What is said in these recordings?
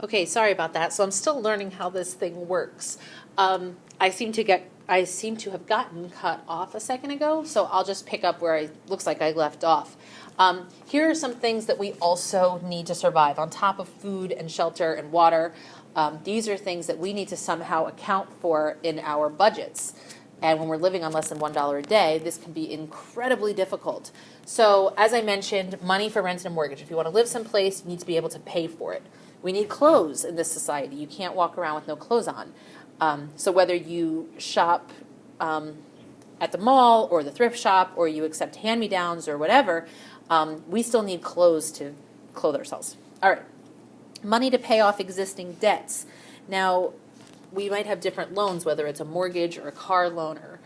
Okay, sorry about that. So I'm still learning how this thing works. I seem to have gotten cut off a second ago, so I'll just pick up where it looks like I left off. Here are some things that we also need to survive on top of food and shelter and water. These are things that we need to somehow account for in our budgets. And when we're living on less than $1 a day, this can be incredibly difficult. So as I mentioned, money for rent and a mortgage. If you want to live someplace, you need to be able to pay for it. We need clothes in this society. You can't walk around with no clothes on. So whether you shop at the mall or the thrift shop or you accept hand-me-downs or whatever, we still need clothes to clothe ourselves. All right. Money to pay off existing debts. Now, we might have different loans, whether it's a mortgage or a car loan or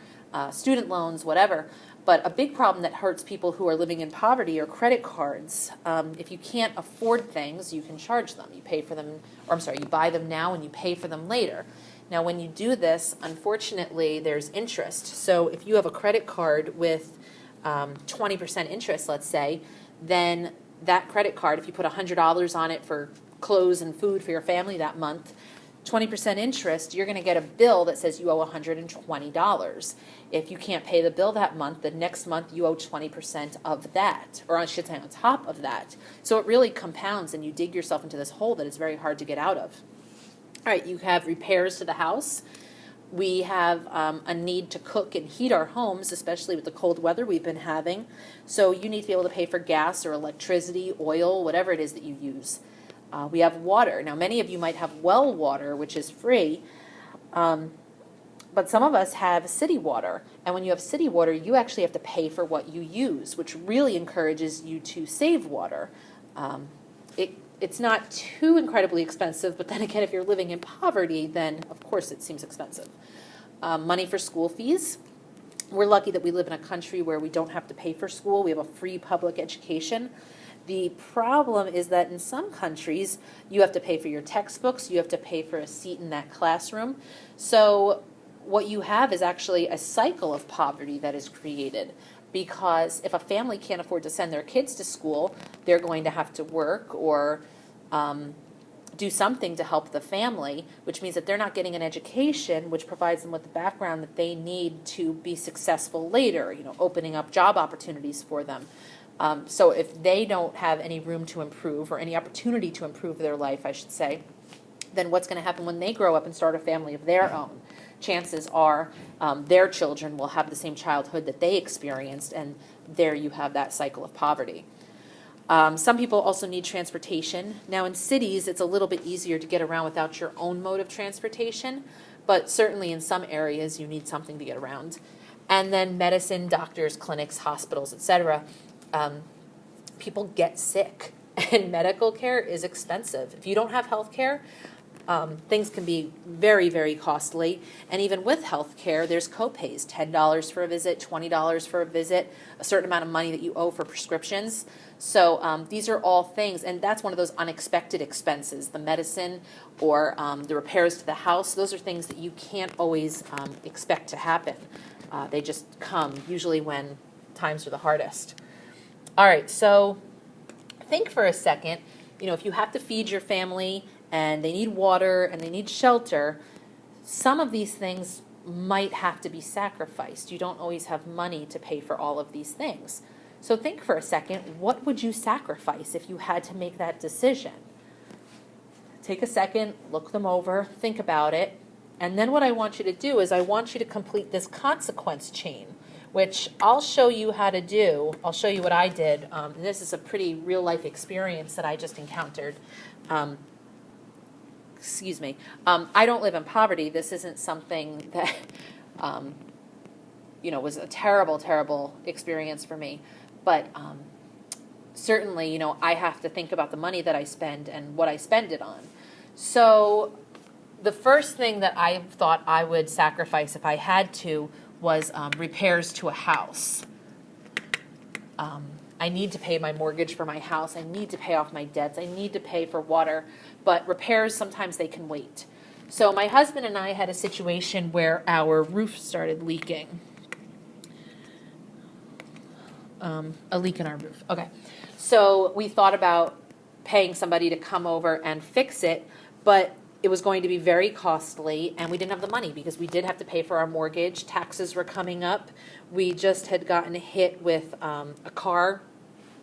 student loans, whatever. But a big problem that hurts people who are living in poverty are credit cards. If you can't afford things, you can charge them. You pay for them, or I'm sorry, you buy them now and you pay for them later. Now, when you do this, unfortunately, there's interest. So if you have a credit card with 20% interest, let's say, then that credit card, if you put $100 on it for clothes and food for your family that month, 20% interest, you're going to get a bill that says you owe $120. If you can't pay the bill that month, the next month you owe 20% of that, or I should say on top of that. So it really compounds and you dig yourself into this hole that is very hard to get out of. All right, you have repairs to the house. We have a need to cook and heat our homes, especially with the cold weather we've been having. So you need to be able to pay for gas or electricity, oil, whatever it is that you use. We have water. Now, many of you might have well water, which is free, but some of us have city water. And when you have city water, you actually have to pay for what you use, which really encourages you to save water. It's not too incredibly expensive, but then again, if you're living in poverty, then of course it seems expensive. Money for school fees. We're lucky that we live in a country where we don't have to pay for school. We have a free public education. The problem is that in some countries, you have to pay for your textbooks, you have to pay for a seat in that classroom. So what you have is actually a cycle of poverty that is created, because if a family can't afford to send their kids to school, they're going to have to work or do something to help the family, which means that they're not getting an education, which provides them with the background that they need to be successful later, opening up job opportunities for them. So if they don't have any room to improve or any opportunity to improve their life, I should say, then what's going to happen when they grow up and start a family of their own? Chances are their children will have the same childhood that they experienced, and there you have that cycle of poverty. Some people also need transportation. Now in cities, it's a little bit easier to get around without your own mode of transportation, but certainly in some areas you need something to get around. And then medicine, doctors, clinics, hospitals, etc. People get sick, and medical care is expensive. If you don't have health care, things can be very, very costly. And even with health care, there's copays, $10 for a visit, $20 for a visit, a certain amount of money that you owe for prescriptions. So these are all things, and that's one of those unexpected expenses, the medicine or the repairs to the house. Those are things that you can't always expect to happen. They just come, usually when times are the hardest. All right, so think for a second, if you have to feed your family and they need water and they need shelter, some of these things might have to be sacrificed. You don't always have money to pay for all of these things. So think for a second, what would you sacrifice if you had to make that decision? Take a second, look them over, think about it, and then what I want you to do is I want you to complete this consequence chain, which I'll show you how to do. I'll show you what I did. This is a pretty real-life experience that I just encountered. Excuse me. I don't live in poverty. This isn't something that, was a terrible, terrible experience for me. But certainly, I have to think about the money that I spend and what I spend it on. So the first thing that I thought I would sacrifice if I had to was repairs to a house. I need to pay my mortgage for my house. I need to pay off my debts. I need to pay for water. But repairs, sometimes they can wait. So my husband and I had a situation where our roof started leaking. A leak in our roof. Okay. So we thought about paying somebody to come over and fix it, but it was going to be very costly, and we didn't have the money because we did have to pay for our mortgage. Taxes were coming up. We just had gotten hit with a car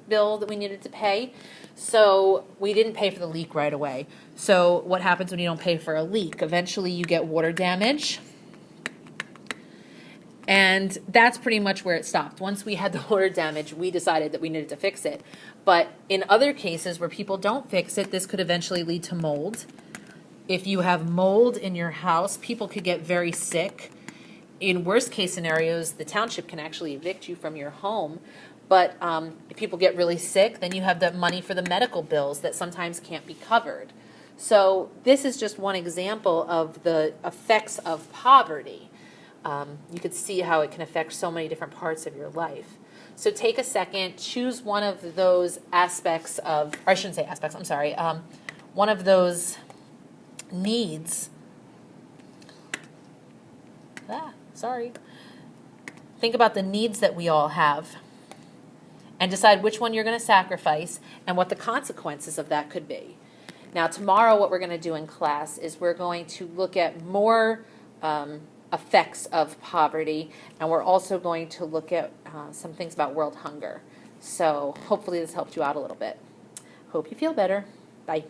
bill that we needed to pay. So we didn't pay for the leak right away. So what happens when you don't pay for a leak? Eventually you get water damage. And that's pretty much where it stopped. Once we had the water damage, we decided that we needed to fix it. But in other cases where people don't fix it, this could eventually lead to mold. If you have mold in your house, people could get very sick. In worst case scenarios, the township can actually evict you from your home. But if people get really sick, then you have the money for the medical bills that sometimes can't be covered. So this is just one example of the effects of poverty. You could see how it can affect so many different parts of your life. So take a second, choose one of those aspects of, or I shouldn't say aspects, I'm sorry, one of those needs. Think about the needs that we all have and decide which one you're going to sacrifice and what the consequences of that could be. Now, tomorrow what we're going to do in class is we're going to look at more effects of poverty, and we're also going to look at some things about world hunger. So hopefully this helped you out a little bit. Hope you feel better. Bye.